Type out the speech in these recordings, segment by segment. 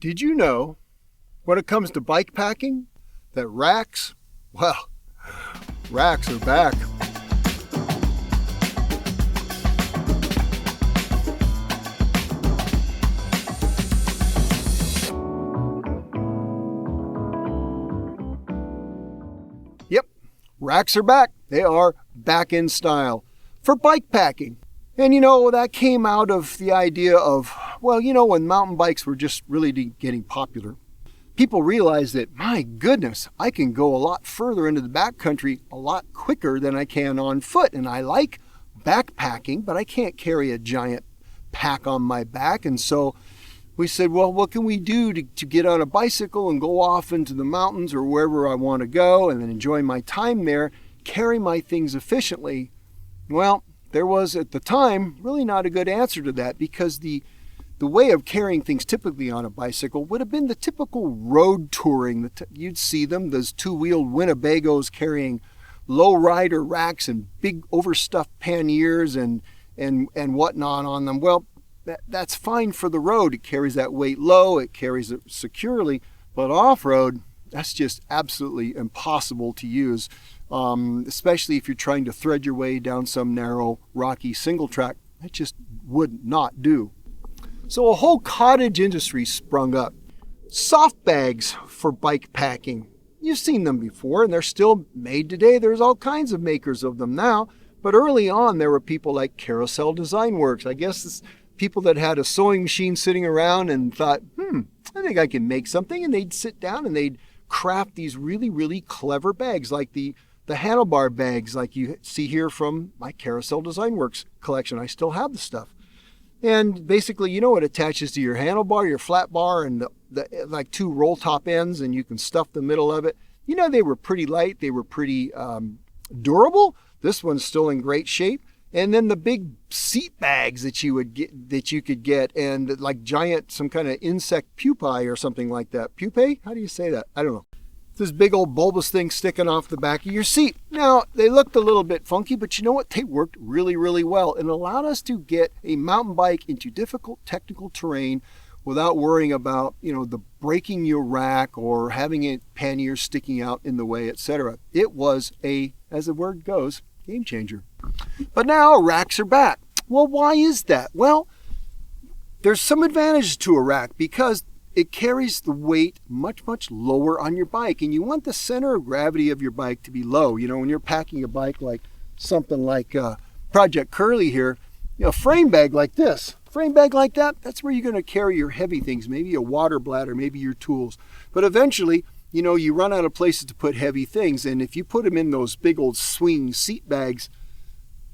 Did you know, when it comes to bike packing, that racks, well, racks are back. Yep, racks are back. They are back in style for bike packing. And that came out of the idea of, when mountain bikes were just really getting popular, people realized that, my goodness, I can go a lot further into the backcountry a lot quicker than I can on foot. And I like backpacking, but I can't carry a giant pack on my back. And so we said, well, what can we do to get on a bicycle and go off into the mountains or wherever I want to go and then enjoy my time there, carry my things efficiently? Well, there was, at the time, really not a good answer to that, because the way of carrying things typically on a bicycle would have been the typical road touring. You'd see them, those two-wheeled Winnebagos carrying low-rider racks and big overstuffed panniers and whatnot on them. Well, that's fine for the road. It carries that weight low, it carries it securely, but off-road, that's just absolutely impossible to use. Especially if you're trying to thread your way down some narrow, rocky single track. That just would not do. So a whole cottage industry sprung up. Soft bags for bike packing. You've seen them before, and they're still made today. There's all kinds of makers of them now. But early on, there were people like Carousel Design Works. I guess it's people that had a sewing machine sitting around and thought, I think I can make something. And they'd sit down and they'd craft these really, really clever bags, like the handlebar bags like you see here from my Carousel Design Works collection. I still have the stuff. And basically, it attaches to your handlebar, your flat bar, and the like two roll top ends, and you can stuff the middle of it. They were pretty light. They were pretty durable. This one's still in great shape. And then the big seat bags that you could get, and like giant, some kind of insect pupae or something like that. Pupae? How do you say that? I don't know. This big old bulbous thing sticking off the back of your seat. Now, they looked a little bit funky, but you know what? They worked really, really well and allowed us to get a mountain bike into difficult technical terrain without worrying about, the breaking your rack or having a pannier sticking out in the way, etc. It was as the word goes, game changer. But now racks are back. Well, why is that? Well, there's some advantages to a rack because it carries the weight much, much lower on your bike. And you want the center of gravity of your bike to be low. When you're packing a bike like something like Project Curly here, a frame bag like this, that's where you're going to carry your heavy things, maybe a water bladder, maybe your tools. But eventually, you run out of places to put heavy things. And if you put them in those big old swing seat bags,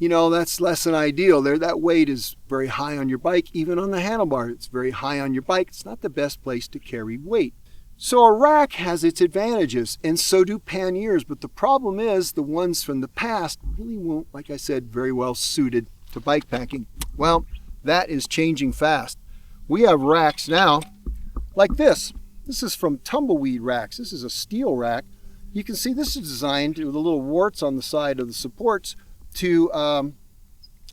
that's less than ideal. That weight is very high on your bike. Even on the handlebar, it's very high on your bike. It's not the best place to carry weight. So a rack has its advantages, and so do panniers. But the problem is the ones from the past really weren't, like I said, very well suited to bike packing. Well, that is changing fast. We have racks now like this. This is from Tumbleweed Racks. This is a steel rack. You can see this is designed with the little warts on the side of the supports to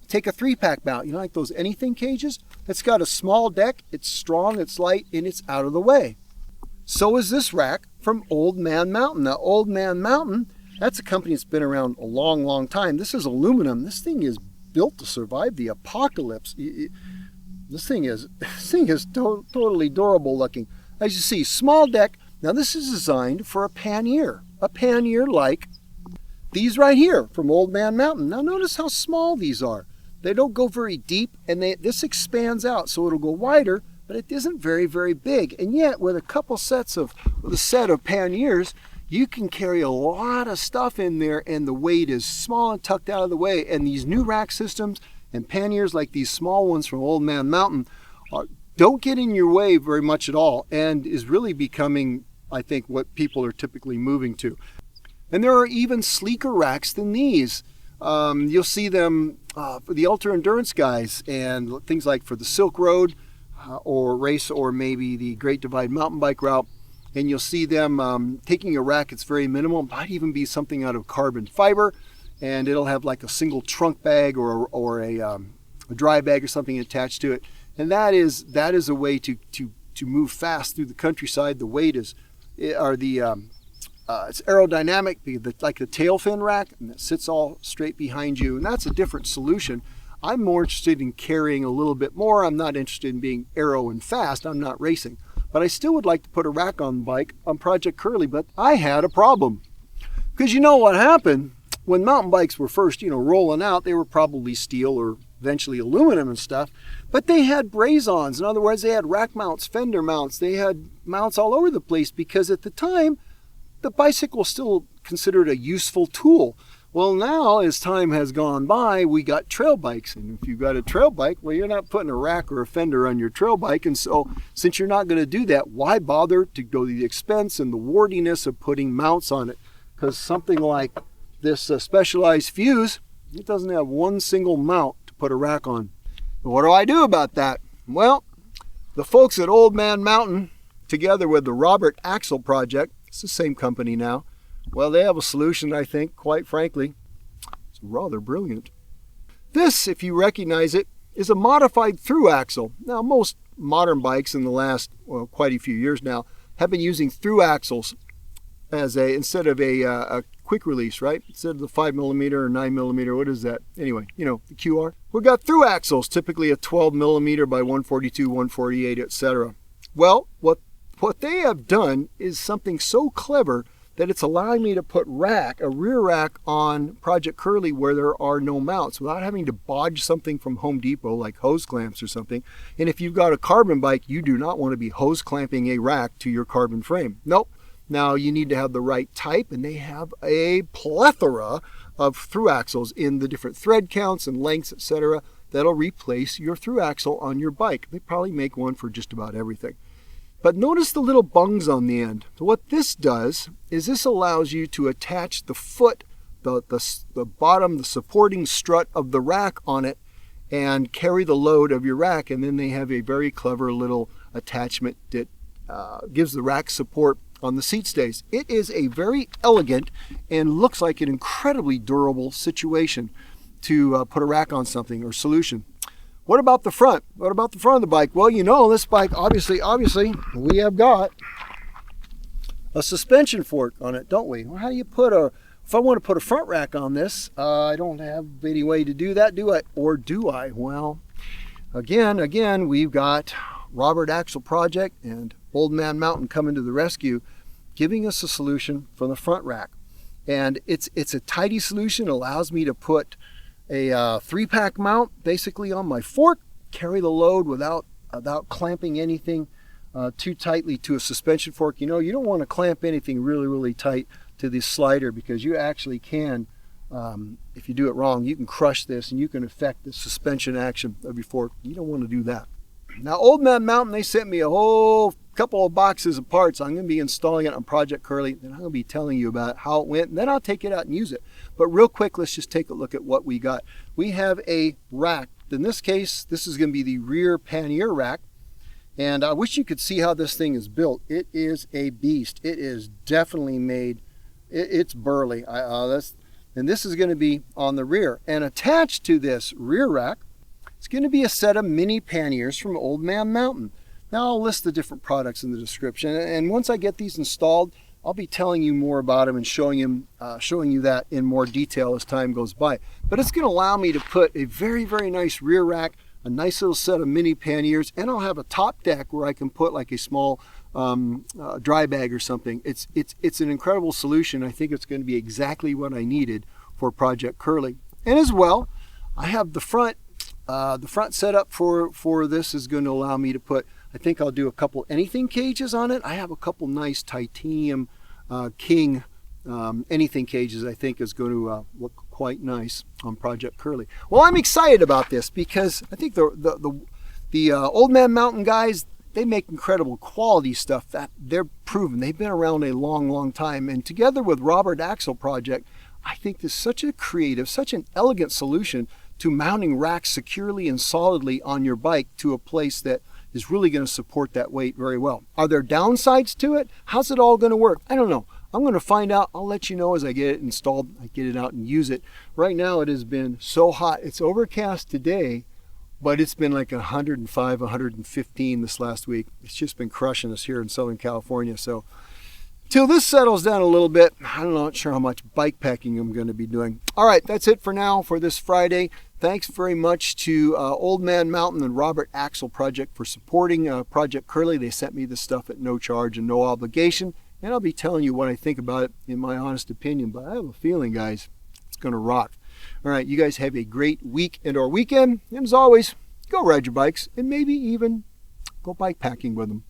take a 3-pack mount, like those anything cages. It's got a small deck, it's strong, it's light, and it's out of the way. So is this rack from Old Man Mountain. Now, Old Man Mountain, that's a company that's been around a long, long time. This is aluminum. This thing is built to survive the apocalypse. This thing is totally durable looking. As you see, small deck. Now, this is designed for a pannier like these right here from Old Man Mountain. Now notice how small these are. They don't go very deep, and this expands out, so it'll go wider, but it isn't very, very big. And yet, with a set of panniers, you can carry a lot of stuff in there, and the weight is small and tucked out of the way. And these new rack systems and panniers like these small ones from Old Man Mountain don't get in your way very much at all, and is really becoming, I think, what people are typically moving to. And there are even sleeker racks than these. You'll see them for the ultra endurance guys and things like for the Silk Road or race, or maybe the Great Divide mountain bike route. And you'll see them taking a rack that's very minimal. It might even be something out of carbon fiber, and it'll have like a single trunk bag or a dry bag or something attached to it. And that is a way to to move fast through the countryside. The weight is, it's aerodynamic, like the tail fin rack, and it sits all straight behind you, and that's a different solution. I'm more interested in carrying a little bit more. I'm not interested in being aero and fast. I'm not racing. But I still would like to put a rack on the bike on Project Curly, but I had a problem. Because you know what happened? When mountain bikes were first, rolling out, they were probably steel or eventually aluminum and stuff, but they had braze-ons. In other words, they had rack mounts, fender mounts, they had mounts all over the place, because at the time, the bicycle was still considered a useful tool. Well, now, as time has gone by, we got trail bikes, and if you've got a trail bike, well, you're not putting a rack or a fender on your trail bike, and so since you're not going to do that, why bother to go to the expense and the wardiness of putting mounts on it? Because something like this Specialized Fuse, it doesn't have one single mount to put a rack on. What do I do about that? Well, the folks at Old Man Mountain, together with the Robert Axel Project, it's the same company now, well, they have a solution, I think, quite frankly. It's rather brilliant. This, if you recognize it, is a modified through axle. Now, most modern bikes in the last, quite a few years now, have been using through axles instead of a quick release, right? Instead of the 5mm or 9mm, what is that? Anyway, the QR. We've got through axles, typically a 12mm by 142, 148, etc. Well, what they have done is something so clever that it's allowing me to put a rear rack on Project Curly where there are no mounts without having to bodge something from Home Depot like hose clamps or something. And if you've got a carbon bike, you do not want to be hose clamping a rack to your carbon frame. Nope. Now you need to have the right type, and they have a plethora of through axles in the different thread counts and lengths, etc. that'll replace your through axle on your bike. They probably make one for just about everything. But notice the little bungs on the end. So what this does is this allows you to attach the foot, the bottom, the supporting strut of the rack on it, and carry the load of your rack. And then they have a very clever little attachment that gives the rack support on the seat stays. It is a very elegant and looks like an incredibly durable situation to put a rack on something or solution. What about the front? What about the front of the bike? Well, this bike, obviously, we have got a suspension fork on it, don't we? Well, how do you if I want to put a front rack on this, I don't have any way to do that, do I? Or do I? Well, again, we've got Robert Axel Project and Old Man Mountain coming to the rescue, giving us a solution for the front rack. And it's a tidy solution, allows me to put a 3-pack mount basically on my fork, carry the load without clamping anything too tightly to a suspension fork. You don't want to clamp anything really, really tight to this slider, because you actually can, if you do it wrong, you can crush this and you can affect the suspension action of your fork. You don't want to do that. Now, Old Man Mountain, they sent me a whole couple of boxes of parts. I'm going to be installing it on Project Curly, and I'm going to be telling you about how it went, and then I'll take it out and use it. But real quick, let's just take a look at what we got. We have a rack. In this case, this is going to be the rear pannier rack, and I wish you could see how this thing is built. It is a beast. It is definitely made. It's burly. And this is going to be on the rear. And attached to this rear rack, it's going to be a set of mini panniers from Old Man Mountain. Now I'll list the different products in the description, and once I get these installed, I'll be telling you more about them and showing you that in more detail as time goes by. But it's going to allow me to put a very, very nice rear rack, a nice little set of mini panniers, and I'll have a top deck where I can put like a small dry bag or something. It's an incredible solution. I think it's going to be exactly what I needed for Project Curly. And as well, I have the front setup for this is going to allow me to put, I think I'll do a couple anything cages on it. I have a couple nice titanium king anything cages. I think is going to look quite nice on Project Curly. Well, I'm excited about this because I think the Old Man Mountain guys, they make incredible quality stuff that they're proven. They've been around a long, long time. And together with Robert Axel Project, I think this is such a creative, such an elegant solution to mounting racks securely and solidly on your bike to a place that is really going to support that weight very well. Are there downsides to it? How's it all going to work? I don't know. I'm going to find out. I'll let you know as I get it installed, I get it out and use it. Right now it has been so hot. It's overcast today, but it's been like 105, 115 this last week. It's just been crushing us here in Southern California. So till this settles down a little bit, I'm not sure how much bike packing I'm going to be doing. All right, that's it for now for this Friday. Thanks very much to Old Man Mountain and Robert Axel Project for supporting Project Curly. They sent me this stuff at no charge and no obligation, and I'll be telling you what I think about it in my honest opinion, but I have a feeling, guys, it's going to rock. All right, you guys have a great week and or weekend, and as always, go ride your bikes and maybe even go bike packing with them.